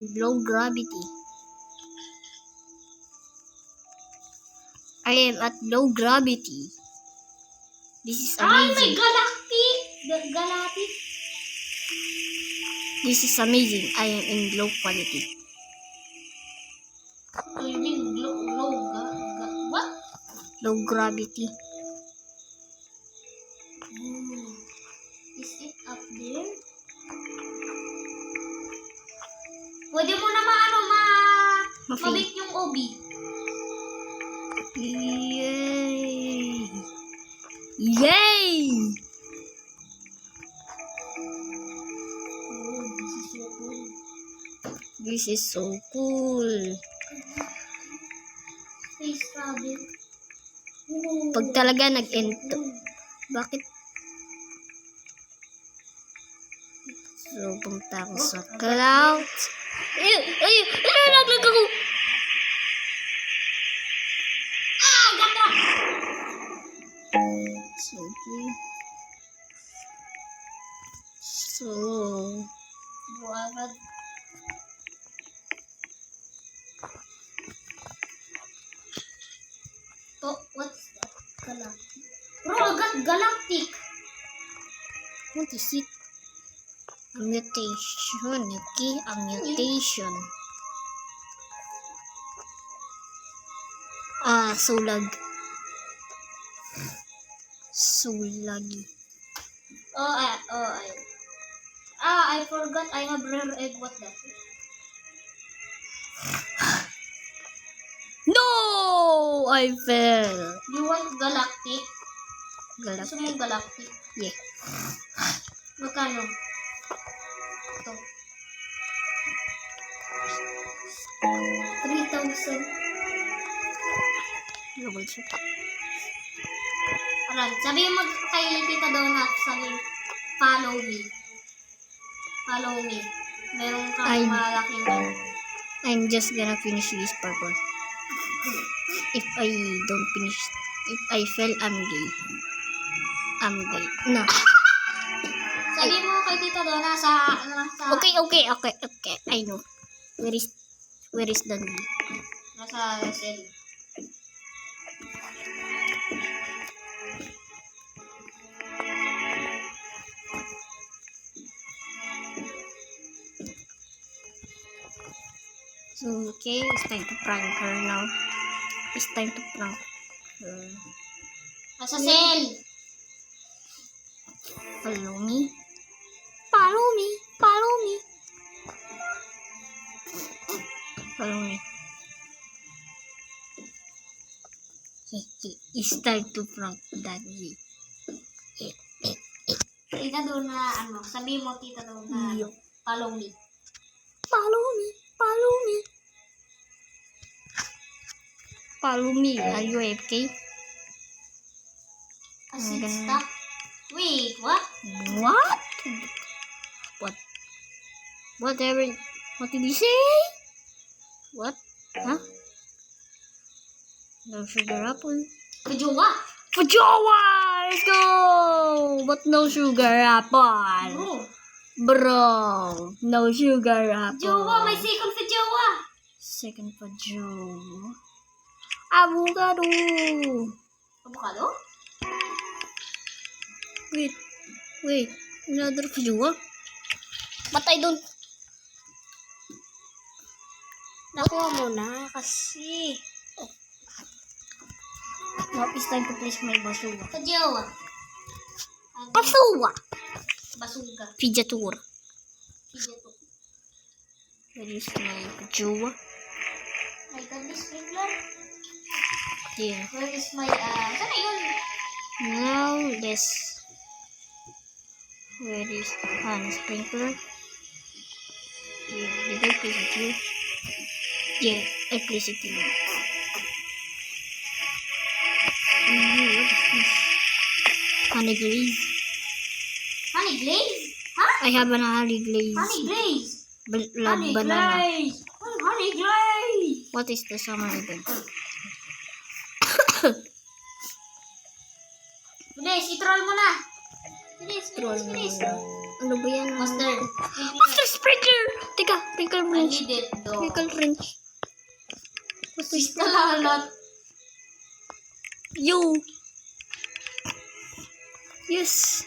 Low gravity. I am at low gravity. This is amazing. May galactic! Galactic? This is amazing. I am in low quality. You mean what? Low gravity. Is it up there? Pwede mo na mabit yung obi. Yay! Yay! This is so cool. Space travel. Pag talaga nag-end to. Bakit? So, punta ako sa clouds. Nalaglag ako! Gata! Okay. So, Buwagad. What's that? Galactic. Bro, agad galactic. what is it? A mutation. Okay, a mutation. Sulag. Sulagi. I forgot I have rare egg. What that? No! I fell. You want galactic? Galak. Gusto mo galactic? Yeah. Magkano? Ito. 3,000. Double check. Aran, sabihin mo kay Tita Donut, sabihin, follow me. Follow me. Meron kang malaking ano. I'm just gonna finish this purple. If I don't finish, if I fail, I'm gay. I'm gay. No. Sabihin mo kay Tita Donut sa Okay. I know. Where is Dandy? nasa cell. So, okay, it's time to prank her now. It's time to prank her. Nasa cell. Follow me. Follow me. Follow me. Follow me. It's time to prank Daddy. Tita Donut, sabihin mo Tita Donut, Yo. follow me. Follow me. Follow me. Follow me. Are you AFK? Kasi Ganun. stop. Wait, what? What? Whatever. What did he say? What? Huh? No sugar apple. Kajowa. Pajowa! Let's go! But no sugar apple. Bro, no sugar apple. Jowa, may second for Jowa. Second for Joe. Avocado. Avocado? Wait. Another for Joe? But I don't... Nakuha mo na kasi... Now it's time to place my basura. Kajowa. Basura! Basuga. Pijatura. Pijato. Where is my Joe? My God, sprinkler. Yeah. Where is my, saan na yun? Now this. Where is hand sprinkler? Did I place it here? Yeah, I place it here. What is this? Honey glaze. Honey glaze? Huh? I have an honey glaze. Honey glaze. Blood banana. Glaze. Honey glaze. What is the summer event? Bilis, i-troll mo na. Bilis. Ano ba yan? Master. Master Sprinkler! teka. Wrinkle I wrench. need it though. Wrinkle wrench. What is that? Nalalot. Yo! Yes!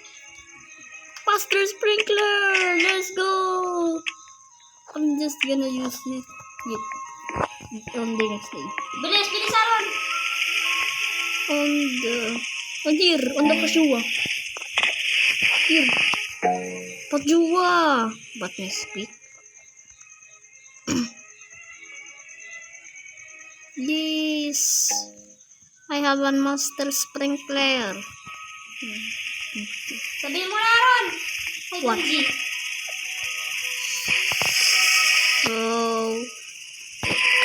Faster sprinkler! Let's go! I'm just gonna use it on the next day. Bilis, bilis, Aaron. On here, on the Pashua. Here. Pashua! But my speak. Yes! I have a master sprinkler. Sabihin mo na, Aaron. Ay, What? Kunji. So,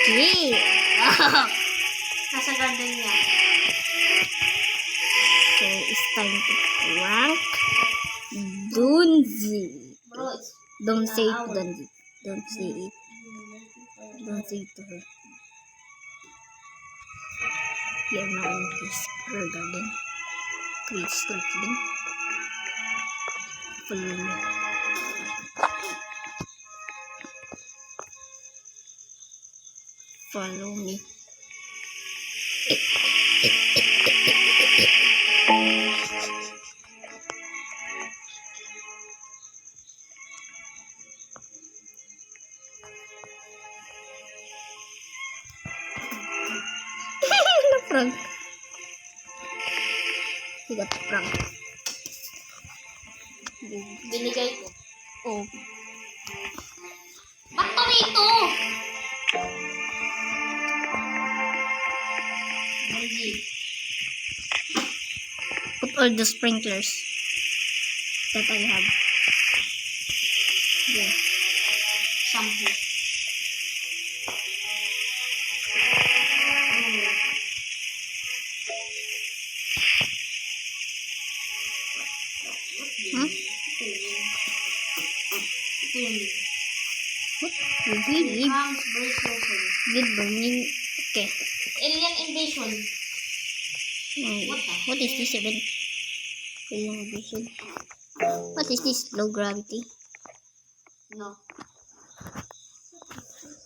okay. Nasa garden niya. So, it's time to prank Dunzi. Bro, it's... Don't say it, Dunzi. Don't say it. Don't say it to her. We are now in his garden. Crystal clean. Follow me. Follow me. Prank. He got prank. Binigay ko. Oh, Ba't tomato? Kunji. put all the sprinklers that I have. Yeah. Shampoo. Huh? What? Really? Comes very closely. Good burning. Okay. Alien invasion. What is this even? Alien invasion. What is this? Low gravity. No.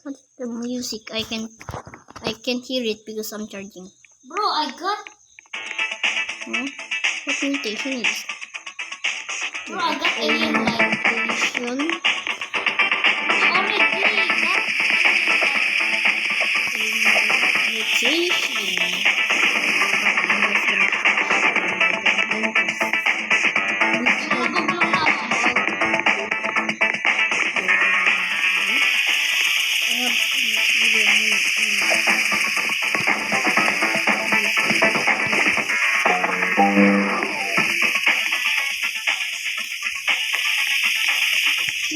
What's the music? I can hear it because I'm charging. Bro, I got... Huh? What mutation is? Bro, I got alien light. Mutation. Already. Mutation. Nabog lang na ako.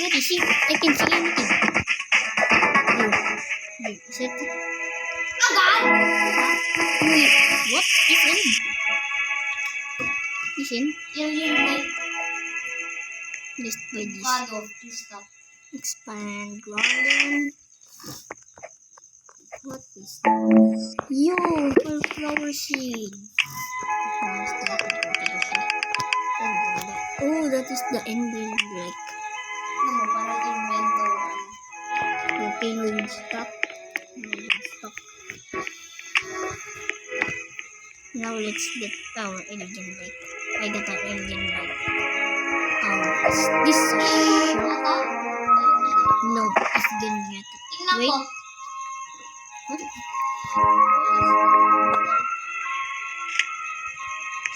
What is it? I can see anything. Is it? Agad! Wait, what? Listen. Listen. Alien light. Just by this. God of this stuff. Expand garden. What is this? Yo, a flower seed. Oh, that is the ender black. Ano mo, parang inventor. Okay, no use stop. No use stop. Now let's get our alien light. I got our alien light. Is this a shop? Ito? No, it's gonna get it. Tingnan Wait. ko. What?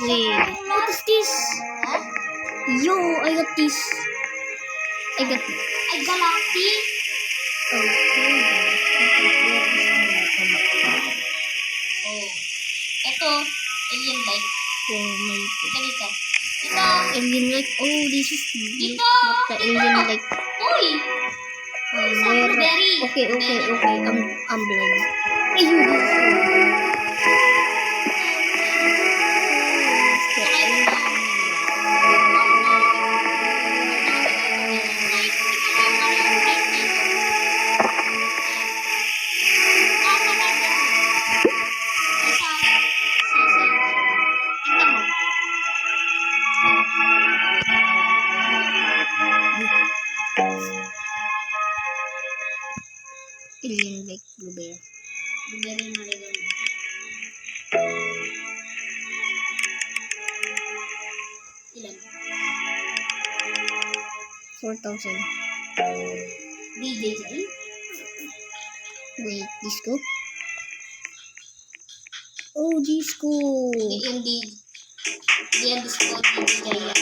Wait, what is this? Huh? Yo, I got this. I got it. Ay, galactic. Okay. Oh. Ito, alien light. Oh my Ito god. dito. Ito. Alien like, oh, this is Dito. not the alien like. Uy! Sa Where? blueberry. Okay. I'm blind. Ayun. Alien like blueberry. Blueberry maligon. Ilan? 4,000. DJJ? Wait, disco? Oh, disco! Hindi yung Di yan disco, DJJ yan.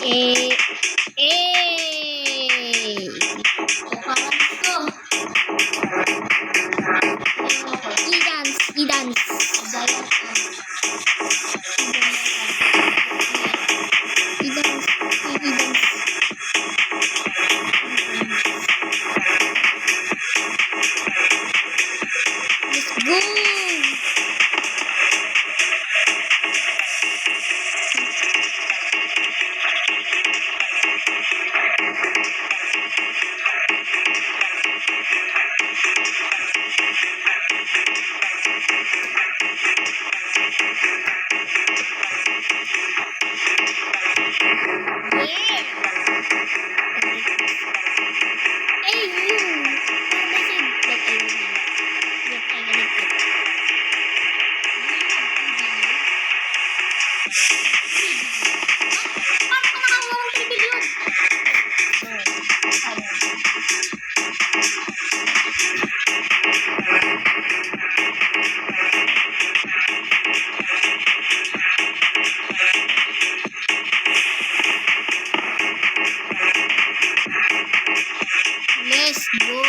Eh! O parang disco. I-dance! I-dance! Giant. I-dance! I-dance! Let's go! Hey, you! Paano ka nakakuha ng 3 billion? Let's go!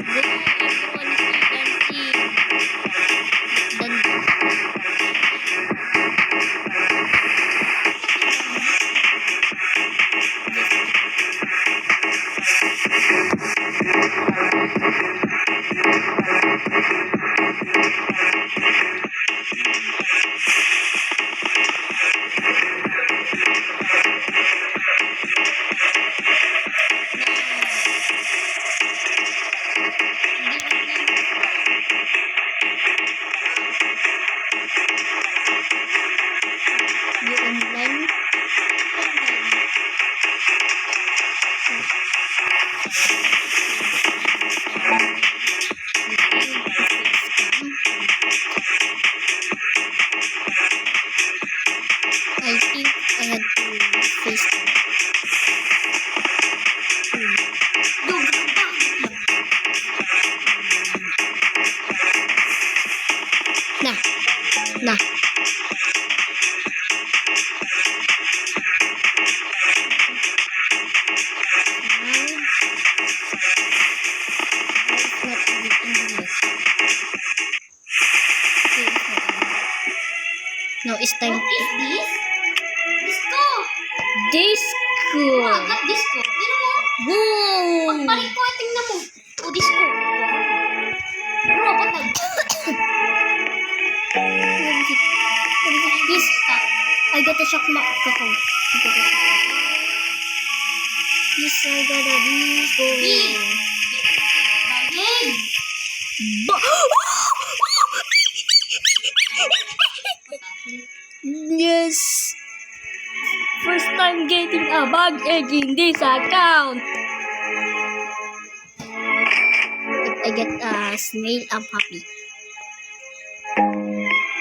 Go, everyone is dancing. Go online. I think I had to face them. Nah, nah. Now it's time What to is this? Disco! disco. Agad disco. Tingnan mo. Boom! Pagbalik ko, tingnan mo. O, disco. Bro, patay. Yes, I got a shock mark. Yes, I got a disco. Daging. Yes. First time getting a bug egg in this account. If I get a snail, I'm happy.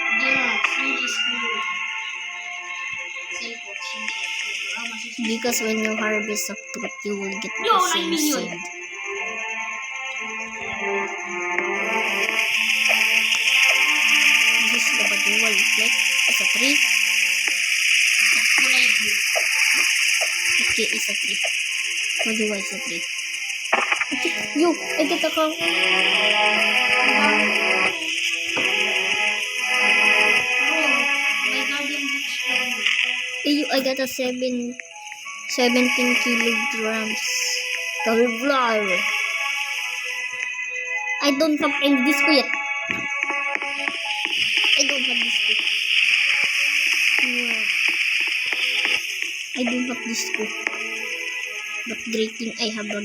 Yeah, Swedish school. Simple, simple. Because when you harvest a fruit, you will get Yo, the same 9 million. seed. This is the manual plate. It's a tree. Kulay blue. Okay, it's a tree. Manual is a tree. Okay, yo, I get a cow. Bro, my garden books from me. Hey, I got a 17 kilograms cauliflower. I don't have any disco yet. I don't have disco. Yeah. I don't have disco. But great thing I have a...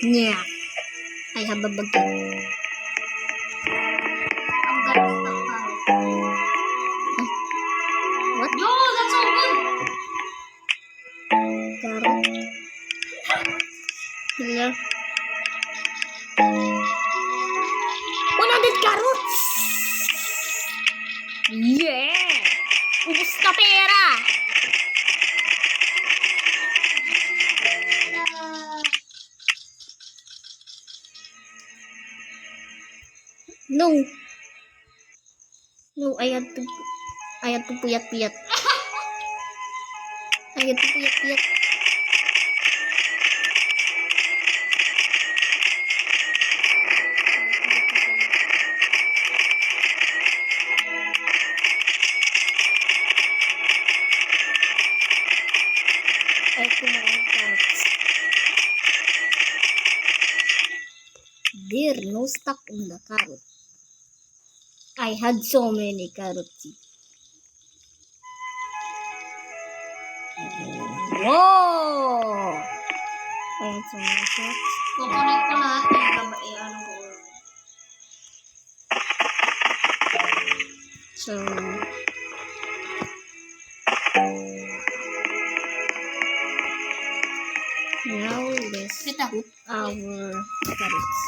Yeah. I have a bag. No. No, I had to puyat-puyat. I had to puyat-puyat. Ay, kumain carrots. There no stuck in the carrot. I had so many carrots. Whoa! I had so many carrots. Kukunin ko lahat yung ano ko. So, now let's Kita. put our carrots.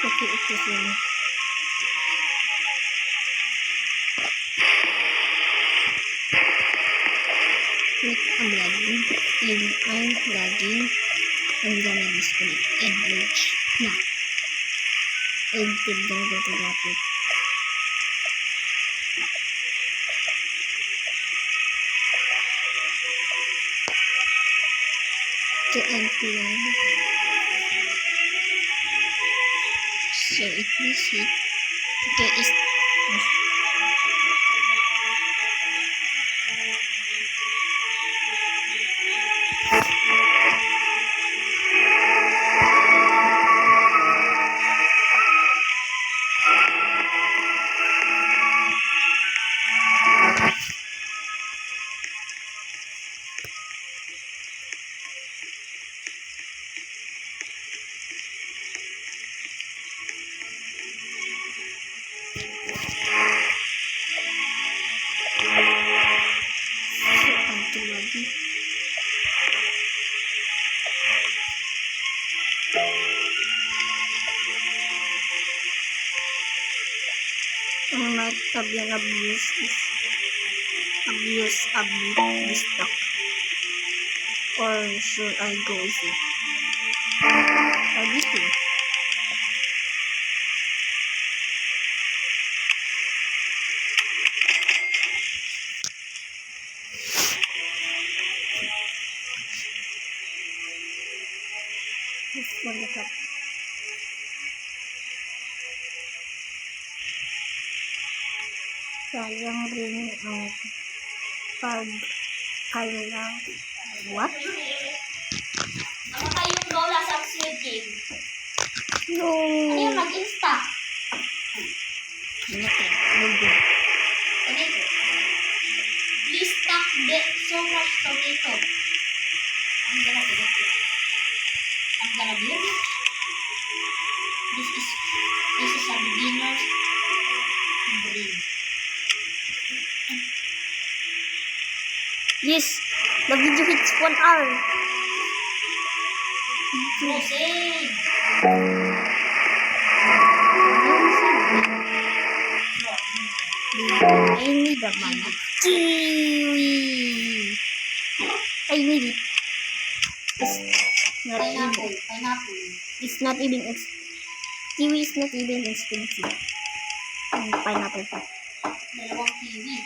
Okay, sorry. Wait, I'm lagging. I'm lagging. I'm gonna disconnect and reach now. And we're gonna go to that way. To unplug. So it means it. Okay, it's ang might have yung abuse this talk. Or should I go with it? This way. This one the top. Sayang rin ang pagkailang. What? Ano kayong lola sa Squid Game? No. Ano yung mag-insta? Okay. Tomato. Please stack so much tomato. I'm gonna be rich. This is a beginner's brain. Yes, the video hits 1 hour. Proceed. I need the banana. Kiwi. I need it. Pineapple. It's not even kiwi is not even expensive. Pineapple pa. Dalawang kiwi.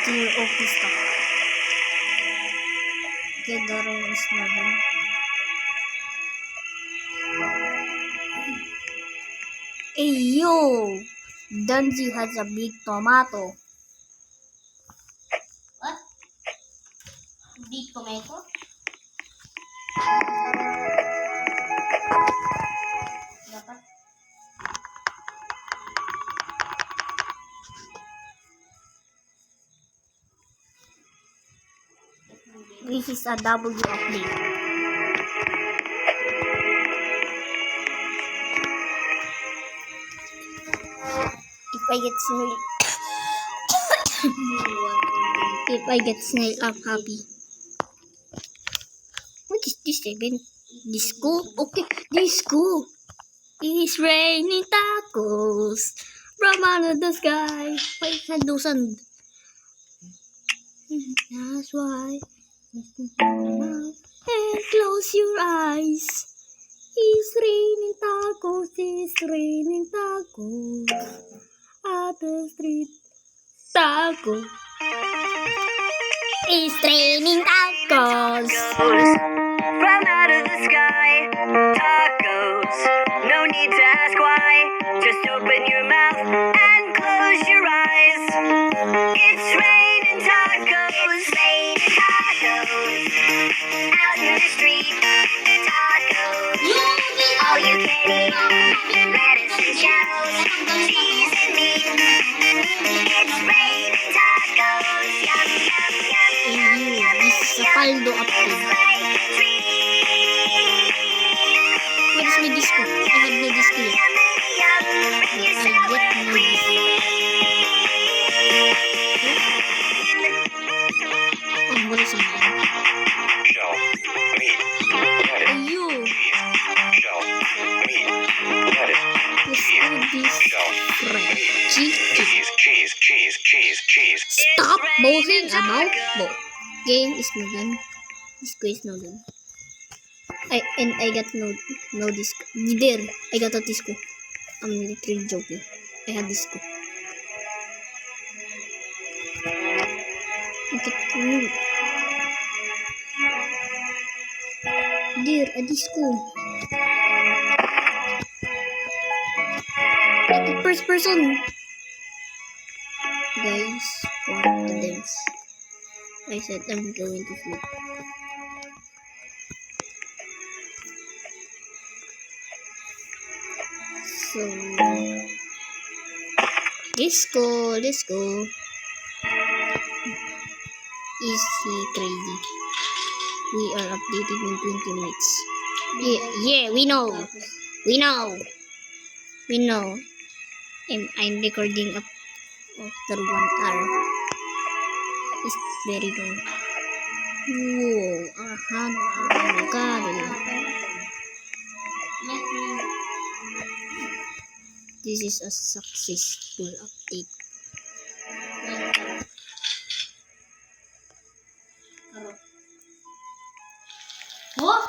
Clear okay stock. Okay, the rain is not done. Hey yo! Dungy has a big tomato. What? Big tomato? Dapat. This is a W update. If I get snail, I'm happy. What is this even? Disco? Okay, disco. It's raining tacos from under the sky. 5,000. That's why. And close your eyes. It's raining tacos. It's raining tacos. At the street. Taco. It's raining tacos. From out of the sky, tacos. No need to ask why. Just open your mouth and close your eyes. It's raining tacos. It's raining tacos. Out in the street, tacos. All you can eat. Lettuce and shells, cheese and meat. It's raining tacos. Yum, yum, yum, yum, yum, This is a paldo update. Where is my disco? I have no disco yet. I get no disco. Oh, wala sa mga. Shell, meat, lettuce, Ayo! shell, meat, lettuce, Let's do this fried chicken. cheese. Stop boasting about bo. Game is no done. Disco is no done. I got no disco. There, I got a disco. I'm literally joking. I had disco. There, a disco. Like a first person. Guys, want to dance. I said I'm going to sleep. So, let's go. Easy crazy. We are updating in 20 minutes. Yeah, we know. I'm recording up after 1 hour. It's very long. Whoa, avocado. This is a successful update. Oh!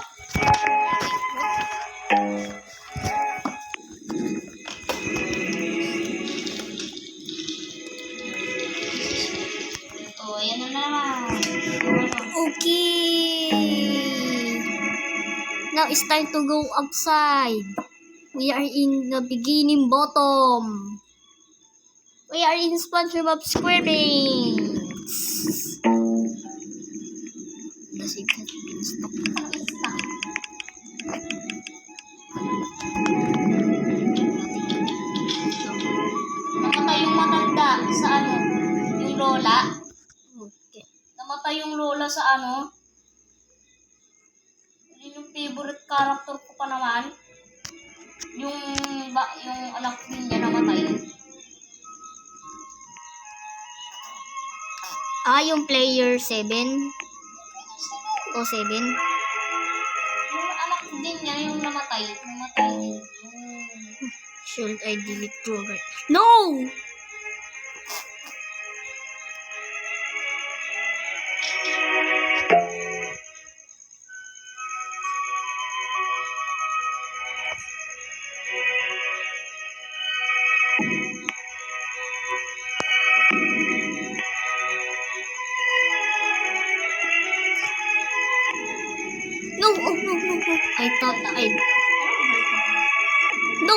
Oh, yan na naman. Okay. Now it's time to go outside. We are in the beginning bottom. We are in SpongeBob SquarePants. Does it have been stopped? Namatay yung matanda sa ano? Yung lola. Okay. Namatay yung lola sa ano? Yun yung favorite character ko pa naman. Yung anak din niya namatay. Yung player 7 o 7. Yung anak din niya yung namatay. Namatay din. Should I delete program? No! No, oh, no. I thought No,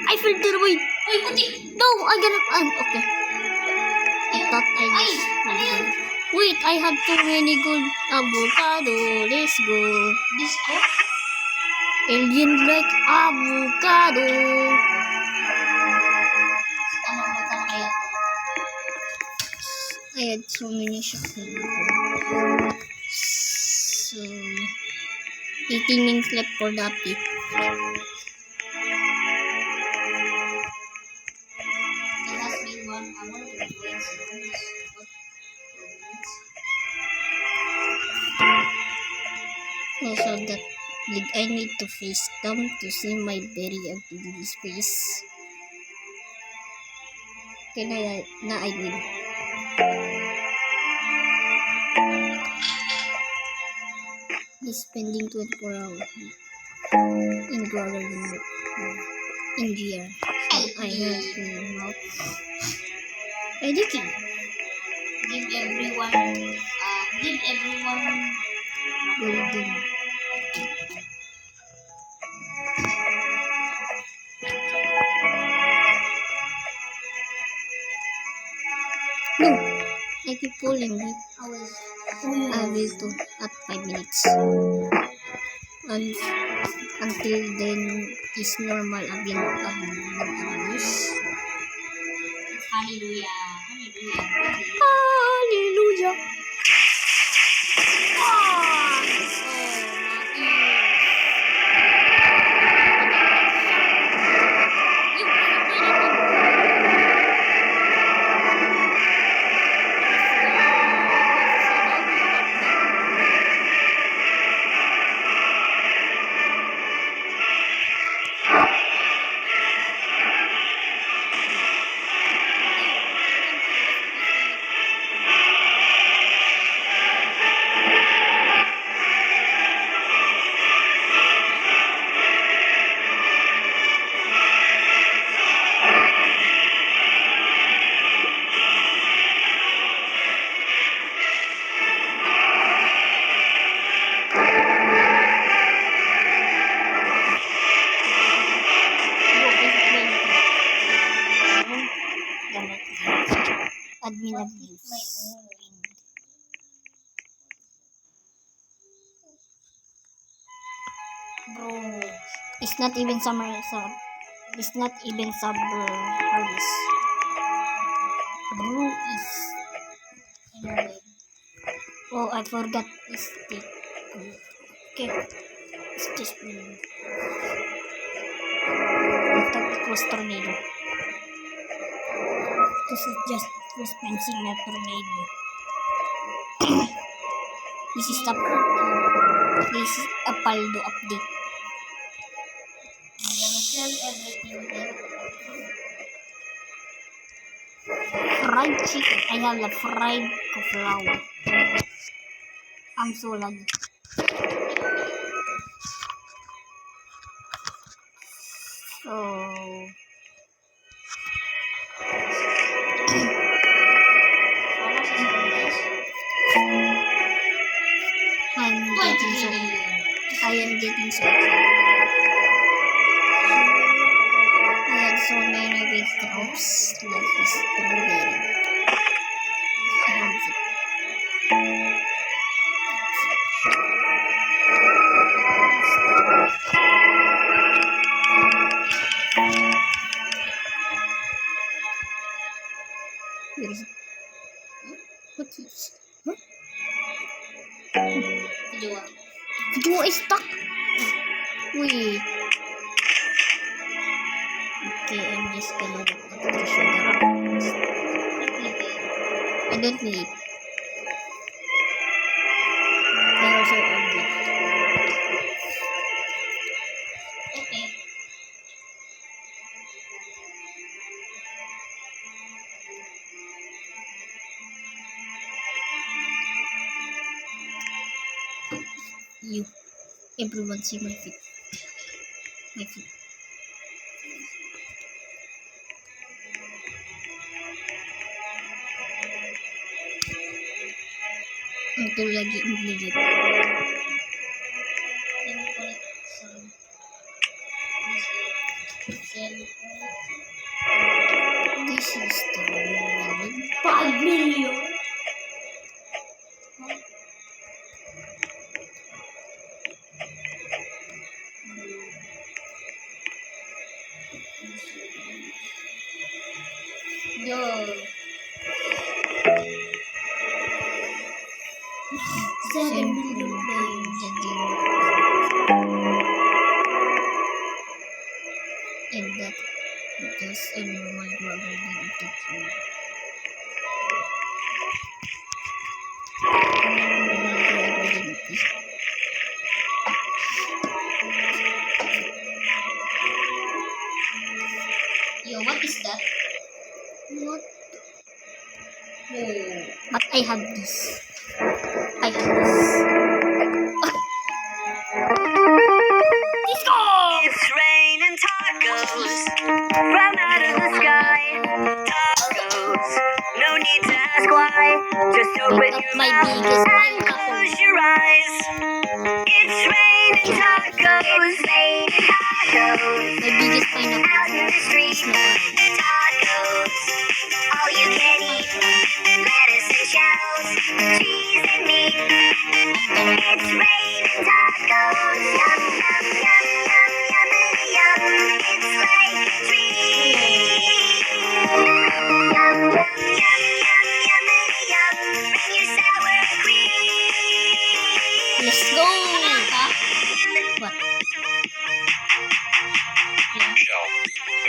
I filter away. Uy, puti! No, I gonna, okay. I thought Ay! Ano yan? Wait, I have too many gold avocado. Let's go. Disco? Alien like avocado. Ano mo ka kaya? I had so many shots. So, 18 minutes left for the update. It has been 1 hour and 20 seconds. Also, that did I need to face cam to see my very ugly face? Can I win? He's spending 24 hours in Grover in gear. So I have to now editing. Give everyone Golden. No, I keep pulling it. I will do at 5 minutes. And until then is normal again abuse. Hallelujah. Hallelujah. Admin abuse. Bro. It's not even summer. It's not even summer harvest. Brew is. Oh, I forgot this thing. Okay. It's just. I thought it was tornado. This is just dispensing a tornado. This is a Paldo update. I'm gonna sell everything there. Fried chicken. I have a fried flour. I'm so laggy. So I am getting so excited. I had so many big drops like this strawberry. I love it. Where is it? What is it? Video. Video is stuck. Wait. Okay, I'm just gonna put the sugar up. I don't need it. I also add it. Okay. You. Everyone see my feet. My feet. Ito lagi ang legit. Let me collect some. This is the one. 5 million. Yo. $7 million. And that just a normal rubber than a teacher. Yo, what is that? What? Oh. But I have this. I have this. why. Just open Of your my mouth biggest and pineapple. close your eyes. It's raining tacos. It's raining tacos. My biggest pineapple. Out in the street, It's not one. tacos. All you can eat. Lettuce and shells. Cheese and meat. It's raining tacos. Yum, yum, yum, yum, yummity, yum. It's like a treat. Yum, yum, yum, yum, yummity, yum. Bring your sour cream. Let's go! What? Shell.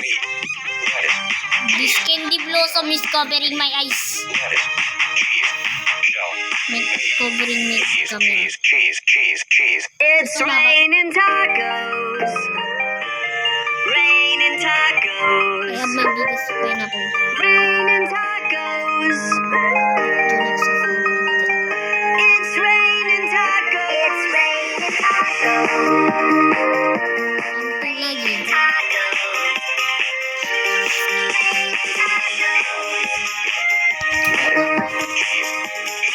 Meat. Lettuce. This candy blossom is covering my eyes. Lettuce. Cheese. Shell. Covering my Cheese. camera. Cheese. Cheese. Cheese. Cheese. It's raining tacos. Raining I tacos. have my biggest pineapple. Raining tacos. Two next of It's raining tacos. It's raining tacos. Ang lagi. Tacos. Raining tacos. Cheese.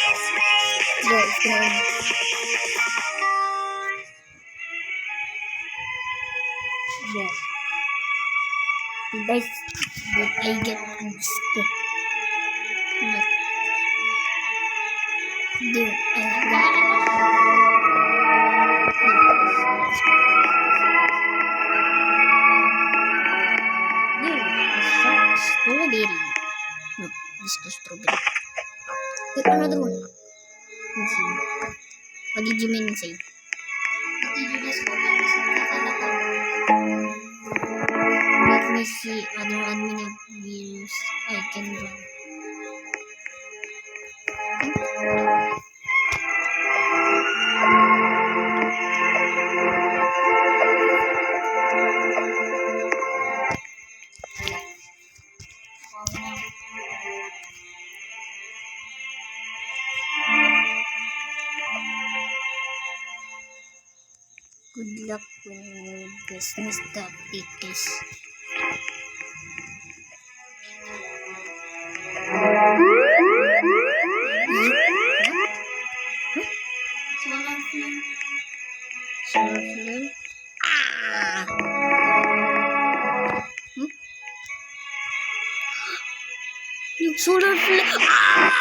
It's raining Go, go. Yeah. Guys, did I get this? Not. There, I got there, strawberry. No, this is strawberry. Wait, another one. Let's see. What did you mean to say? Did you just go back to Let me see other administrators I can run. Good luck when you dismiss the pickles. solar flare? Solar flare. Ah! Hmm? Yung solar flare. Ah!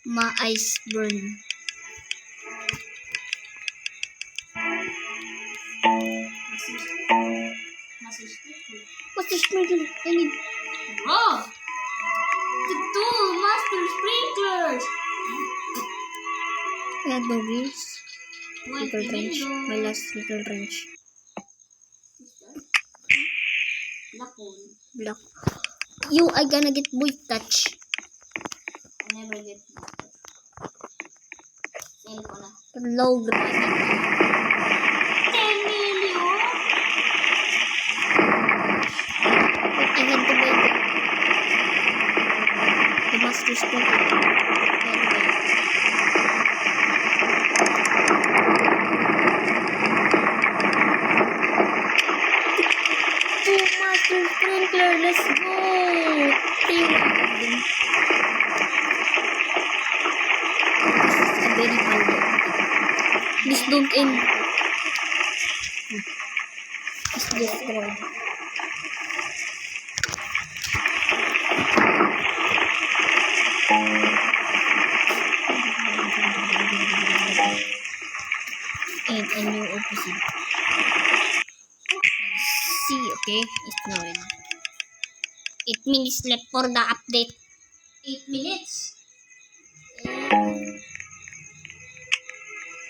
My eyes burn. What's the sprinkler? I need. Oh! The two master sprinklers! I had no wheels. White Trickle wrench. window. My last trickle wrench. Black one. Black. You, I gonna get boy touch. I never get that. Sale ko na. Low grade. 10 million? I had to buy the master sprinkler. Two master sprinkler. Let's go. This is a very powder. Please don't end. It's just wrong. And a new opposite. See, okay? It's not. 8 minutes left for the update. 8 minutes.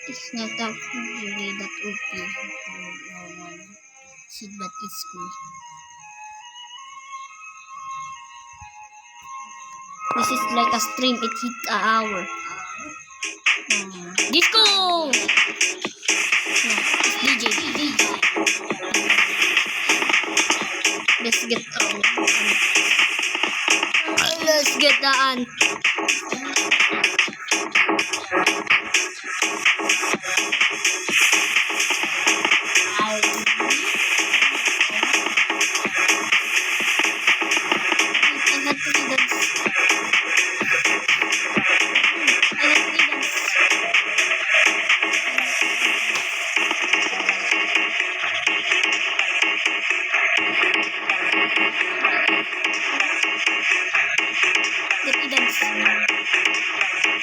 It's not that really that OP. No one. Shit, but it's cool. This is like a stream. It hit an hour. Disco! No, it's DJ. Let's get Let's get the ant.